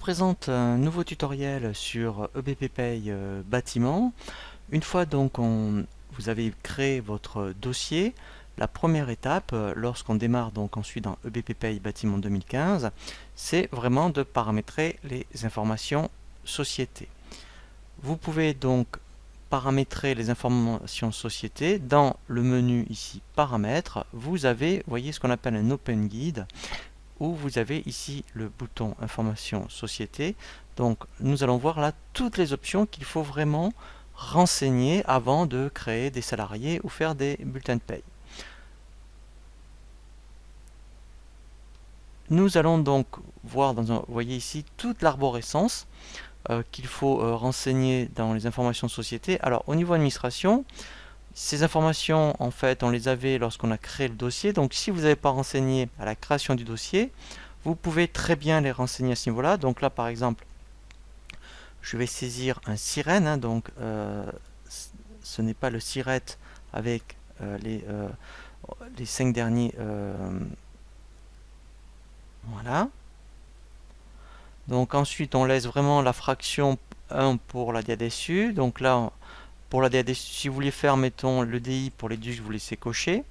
présente un nouveau tutoriel sur EBP Pay bâtiment. Une fois donc vous avez créé votre dossier, la première étape lorsqu'on démarre donc ensuite dans EBP Pay bâtiment 2015, c'est vraiment de paramétrer les informations société. Vous pouvez donc paramétrer les informations société dans le menu ici paramètres. Vous avez, voyez, ce qu'on appelle un Open Guide, où vous avez ici le bouton information société. Donc nous allons voir là toutes les options qu'il faut vraiment renseigner avant de créer des salariés ou faire des bulletins de paye. Nous allons donc voir vous voyez ici toute l'arborescence qu'il faut renseigner dans les informations société. Alors au niveau administration, ces informations, en fait, on les avait lorsqu'on a créé le dossier. Donc, si vous n'avez pas renseigné à la création du dossier, vous pouvez très bien les renseigner à ce niveau-là. Donc là, par exemple, je vais saisir un sirène. Donc, ce n'est pas le siret avec les 5 derniers. Voilà. Donc, ensuite, on laisse vraiment la fraction 1 pour la DADSU. Donc là, pour la DADSU, si vous voulez faire, mettons, le DI pour les DUS, vous laissez cocher.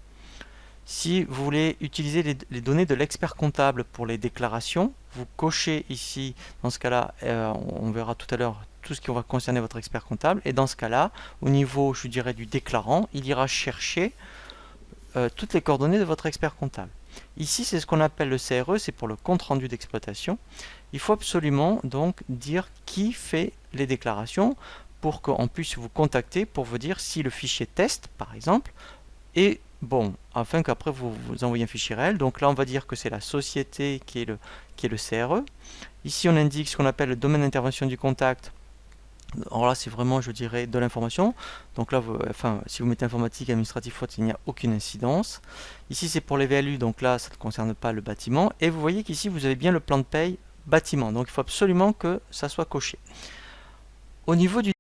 Si vous voulez utiliser les données de l'expert comptable pour les déclarations, vous cochez ici, dans ce cas-là, on verra tout à l'heure tout ce qui va concerner votre expert comptable, et dans ce cas-là, au niveau, je dirais, du déclarant, il ira chercher toutes les coordonnées de votre expert comptable. Ici, c'est ce qu'on appelle le CRE, c'est pour le compte rendu d'exploitation. Il faut absolument donc dire qui fait les déclarations pour qu'on puisse vous contacter pour vous dire si le fichier test, par exemple, est bon, afin qu'après vous envoyez un fichier réel. Donc là, on va dire que c'est la société qui est le CRE. Ici, on indique ce qu'on appelle le domaine d'intervention du contact. Alors là, c'est vraiment, je dirais, de l'information. Donc là, si vous mettez informatique, administratif, faute, il n'y a aucune incidence. Ici, c'est pour les VLU, donc là, ça ne concerne pas le bâtiment. Et vous voyez qu'ici, vous avez bien le plan de paye bâtiment. Donc il faut absolument que ça soit coché. Au niveau du